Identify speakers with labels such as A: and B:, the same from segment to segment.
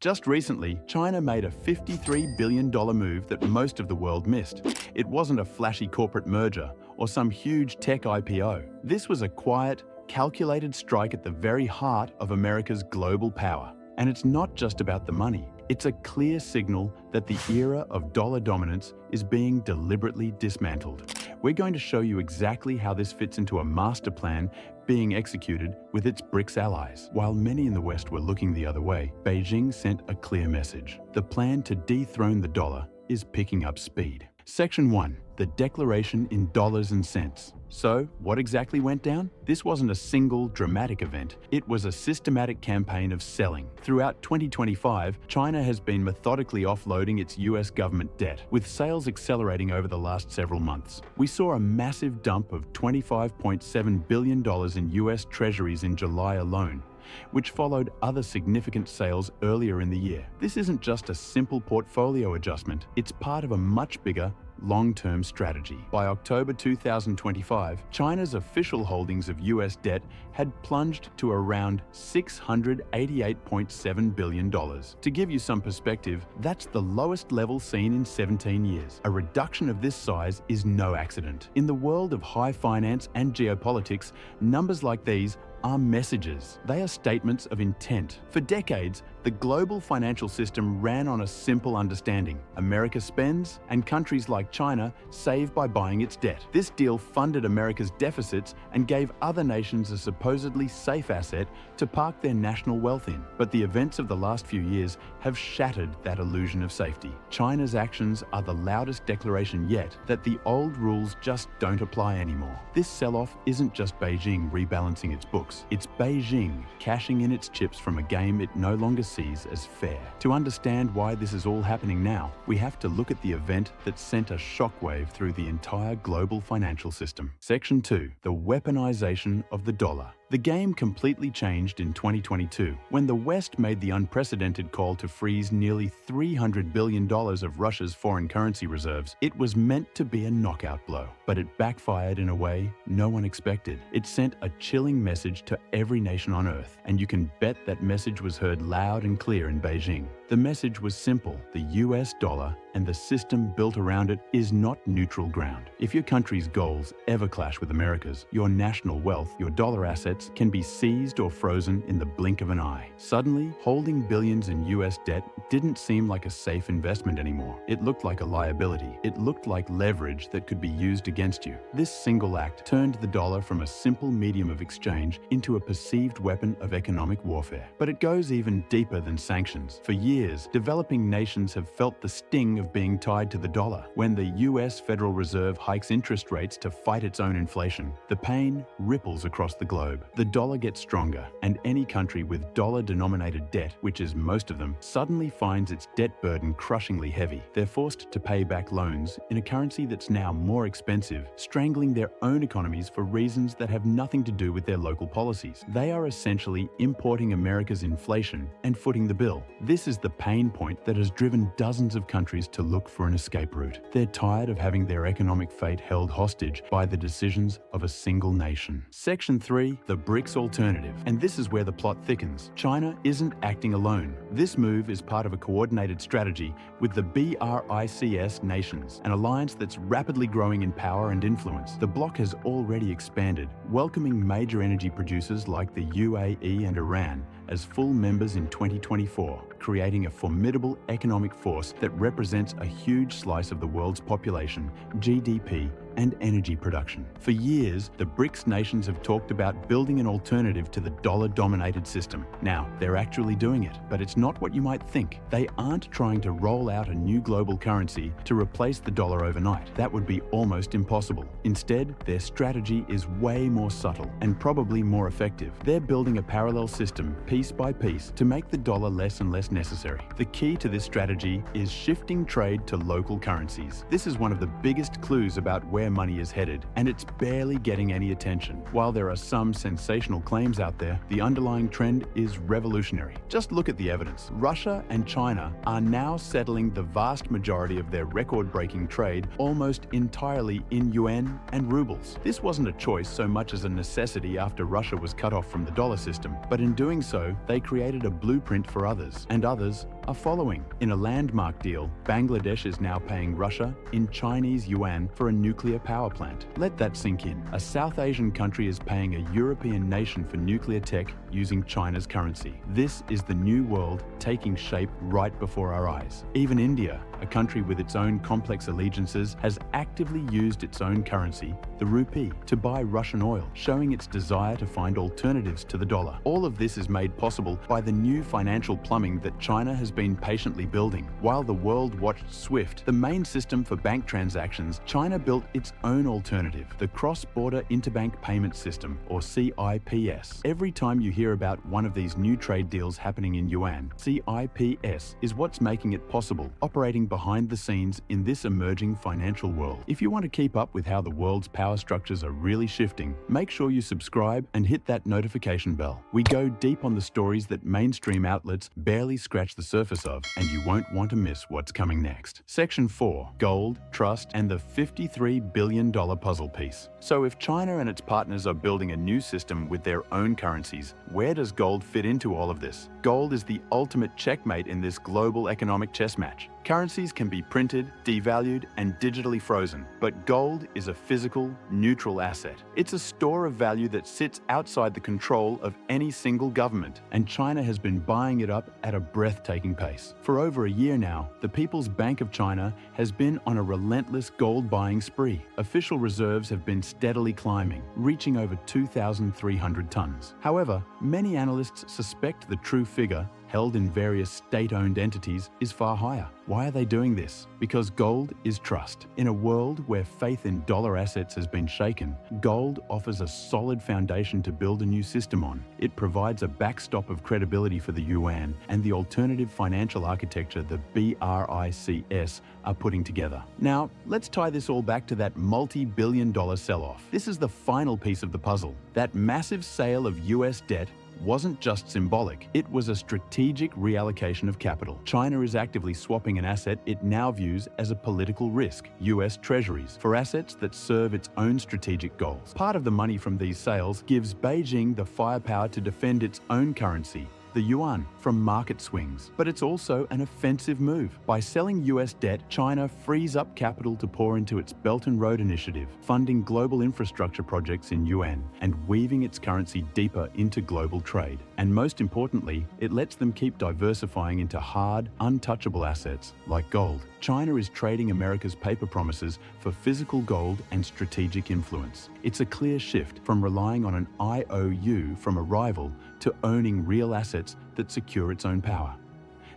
A: Just recently, China made a $53 billion move that most of the world missed. It wasn't a flashy corporate merger or some huge tech IPO. This was a quiet, calculated strike at the very heart of America's global power. And it's not just about the money. It's a clear signal that the era of dollar dominance is being deliberately dismantled. We're going to show you exactly how this fits into a master plan being executed with its BRICS allies. While many in the West were looking the other way, Beijing sent a clear message. The plan to dethrone the dollar is picking up speed. Section 1. The declaration in dollars and cents. So, what exactly went down? This wasn't a single, dramatic event. It was a systematic campaign of selling. Throughout 2025, China has been methodically offloading its US government debt, with sales accelerating over the last several months. We saw a massive dump of $25.7 billion in US treasuries in July alone, which followed other significant sales earlier in the year. This isn't just a simple portfolio adjustment, it's part of a much bigger, long-term strategy. By October 2025, China's official holdings of US debt had plunged to around $688.7 billion. To give you some perspective, that's the lowest level seen in 17 years. A reduction of this size is no accident. In the world of high finance and geopolitics, numbers like these are messages. They are statements of intent. For decades, the global financial system ran on a simple understanding. America spends, and countries like China save by buying its debt. This deal funded America's deficits and gave other nations a supposedly safe asset to park their national wealth in. But the events of the last few years have shattered that illusion of safety. China's actions are the loudest declaration yet that the old rules just don't apply anymore. This sell-off isn't just Beijing rebalancing its books. It's Beijing cashing in its chips from a game it no longer sees as fair. To understand why this is all happening now, we have to look at the event that sent a shockwave through the entire global financial system. Section 2. The weaponization of the dollar. The game completely changed in 2022 when the West made the unprecedented call to freeze nearly $300 billion of Russia's foreign currency reserves. It was meant to be a knockout blow, but it backfired in a way no one expected. It sent a chilling message to every nation on Earth, and you can bet that message was heard loud and clear in Beijing. The message was simple: the US dollar and the system built around it is not neutral ground. If your country's goals ever clash with America's, your national wealth, your dollar assets, can be seized or frozen in the blink of an eye. Suddenly, holding billions in US debt didn't seem like a safe investment anymore. It looked like a liability. It looked like leverage that could be used against you. This single act turned the dollar from a simple medium of exchange into a perceived weapon of economic warfare. But it goes even deeper than sanctions. For years, developing nations have felt the sting of being tied to the dollar. When the US Federal Reserve hikes interest rates to fight its own inflation, the pain ripples across the globe. The dollar gets stronger, and any country with dollar-denominated debt, which is most of them, suddenly finds its debt burden crushingly heavy. They're forced to pay back loans in a currency that's now more expensive, strangling their own economies for reasons that have nothing to do with their local policies. They are essentially importing America's inflation and footing the bill. This is the pain point that has driven dozens of countries to look for an escape route. They're tired of having their economic fate held hostage by the decisions of a single nation. Section 3. The BRICS Alternative. And this is where the plot thickens. China isn't acting alone. This move is part of a coordinated strategy with the BRICS nations, an alliance that's rapidly growing in power and influence. The bloc has already expanded, welcoming major energy producers like the UAE and Iran as full members in 2024, creating a formidable economic force that represents a huge slice of the world's population, GDP, and energy production. For years, the BRICS nations have talked about building an alternative to the dollar-dominated system. Now, they're actually doing it, but it's not what you might think. They aren't trying to roll out a new global currency to replace the dollar overnight. That would be almost impossible. Instead, their strategy is way more subtle and probably more effective. They're building a parallel system, piece by piece, to make the dollar less and less necessary. The key to this strategy is shifting trade to local currencies. This is one of the biggest clues about where where money is headed, and it's barely getting any attention. While there are some sensational claims out there, the underlying trend is revolutionary. Just look at the evidence. Russia and China are now settling the vast majority of their record-breaking trade almost entirely in yuan and rubles. This wasn't a choice so much as a necessity after Russia was cut off from the dollar system, but in doing so, they created a blueprint for others, and others are following. In a landmark deal, Bangladesh is now paying Russia in Chinese yuan for a nuclear power plant. Let that sink in. A South Asian country is paying a European nation for nuclear tech using China's currency. This is the new world taking shape right before our eyes. Even India, a country with its own complex allegiances, has actively used its own currency, the rupee, to buy Russian oil, showing its desire to find alternatives to the dollar. All of this is made possible by the new financial plumbing that China has been patiently building. While the world watched SWIFT, the main system for bank transactions, China built its own alternative, the Cross-Border Interbank Payment System, or CIPS. Every time you hear about one of these new trade deals happening in yuan, CIPS is what's making it possible, operating behind the scenes in this emerging financial world. If you want to keep up with how the world's power structures are really shifting, make sure you subscribe and hit that notification bell. We go deep on the stories that mainstream outlets barely scratch the surface of, and you won't want to miss what's coming next. Section 4. Gold, Trust, and the $53 billion puzzle piece. So if China and its partners are building a new system with their own currencies, where does gold fit into all of this? Gold is the ultimate checkmate in this global economic chess match. Currencies can be printed, devalued, and digitally frozen, but gold is a physical, neutral asset. It's a store of value that sits outside the control of any single government, and China has been buying it up at a breathtaking pace. For over a year now, the People's Bank of China has been on a relentless gold buying spree. Official reserves have been steadily climbing, reaching over 2,300 tons. However, many analysts suspect the true figure, held in various state-owned entities, is far higher. Why are they doing this? Because gold is trust. In a world where faith in dollar assets has been shaken, gold offers a solid foundation to build a new system on. It provides a backstop of credibility for the yuan and the alternative financial architecture the BRICS are putting together. Now, let's tie this all back to that multi-billion-dollar sell-off. This is the final piece of the puzzle. That massive sale of US debt wasn't just symbolic, it was a strategic reallocation of capital. China is actively swapping an asset it now views as a political risk, US treasuries, for assets that serve its own strategic goals. Part of the money from these sales gives Beijing the firepower to defend its own currency, the yuan, from market swings. But it's also an offensive move. By selling US debt, China frees up capital to pour into its Belt and Road Initiative, funding global infrastructure projects in yuan and weaving its currency deeper into global trade. And most importantly, it lets them keep diversifying into hard, untouchable assets like gold. China is trading America's paper promises for physical gold and strategic influence. It's a clear shift from relying on an IOU from a rival to owning real assets that secure its own power.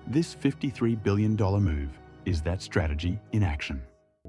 A: This $53 billion move is that strategy in action.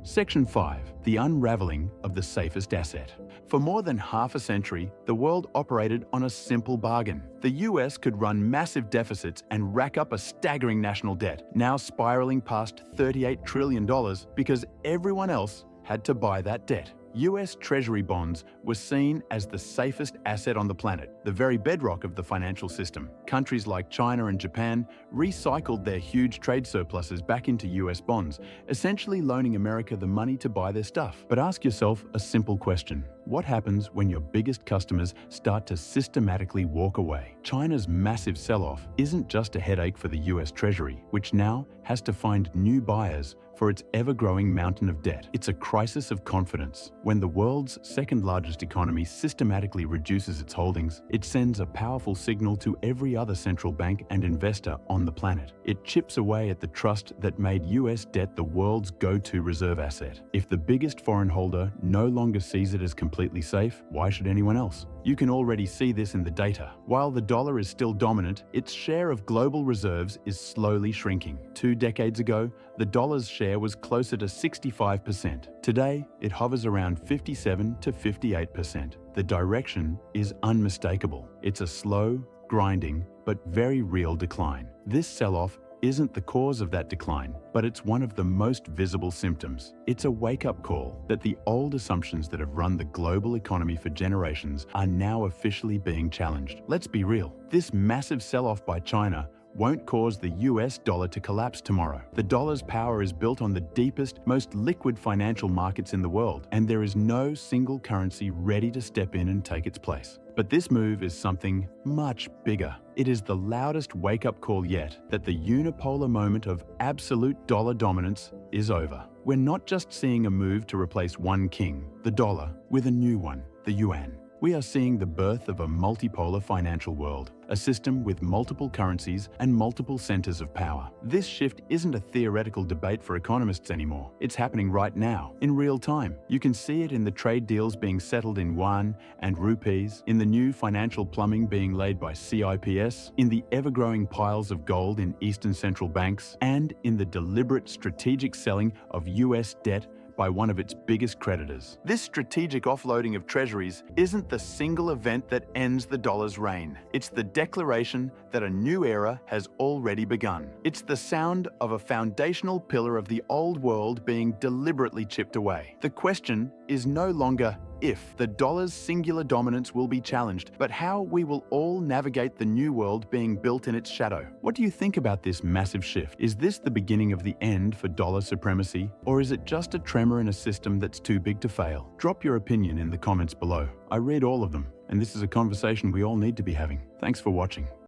A: Section 5. The unraveling of the safest asset. For more than half a century, the world operated on a simple bargain. The US could run massive deficits and rack up a staggering national debt, now spiraling past $38 trillion because everyone else had to buy that debt. US Treasury bonds were seen as the safest asset on the planet, the very bedrock of the financial system. Countries like China and Japan recycled their huge trade surpluses back into US bonds, essentially loaning America the money to buy their stuff. But ask yourself a simple question. What happens when your biggest customers start to systematically walk away? China's massive sell-off isn't just a headache for the US Treasury, which now has to find new buyers for its ever-growing mountain of debt. It's a crisis of confidence. When the world's second-largest economy systematically reduces its holdings, it sends a powerful signal to every other central bank and investor on the planet. It chips away at the trust that made US debt the world's go-to reserve asset. If the biggest foreign holder no longer sees it as completely safe, why should anyone else? You can already see this in the data. While the dollar is still dominant, its share of global reserves is slowly shrinking. 2 decades ago, the dollar's share was closer to 65%. Today, it hovers around 57 to 58%. The direction is unmistakable. It's a slow, grinding, but very real decline. This sell-off isn't the cause of that decline, but it's one of the most visible symptoms. It's a wake-up call that the old assumptions that have run the global economy for generations are now officially being challenged. Let's be real, this massive sell-off by China won't cause the US dollar to collapse tomorrow. The dollar's power is built on the deepest, most liquid financial markets in the world, and there is no single currency ready to step in and take its place. But this move is something much bigger. It is the loudest wake-up call yet that the unipolar moment of absolute dollar dominance is over. We're not just seeing a move to replace one king, the dollar, with a new one, the yuan. We are seeing the birth of a multipolar financial world, a system with multiple currencies and multiple centers of power. This shift isn't a theoretical debate for economists anymore. It's happening right now, in real time. You can see it in the trade deals being settled in yuan and rupees, in the new financial plumbing being laid by CIPS, in the ever-growing piles of gold in Eastern central banks, and in the deliberate strategic selling of US debt by one of its biggest creditors. This strategic offloading of treasuries isn't the single event that ends the dollar's reign. It's the declaration that a new era has already begun. It's the sound of a foundational pillar of the old world being deliberately chipped away. The question is no longer if the dollar's singular dominance will be challenged, but how we will all navigate the new world being built in its shadow. What do you think about this massive shift? Is this the beginning of the end for dollar supremacy, or is it just a tremor in a system that's too big to fail? Drop your opinion in the comments below. I read all of them, and this is a conversation we all need to be having. Thanks for watching.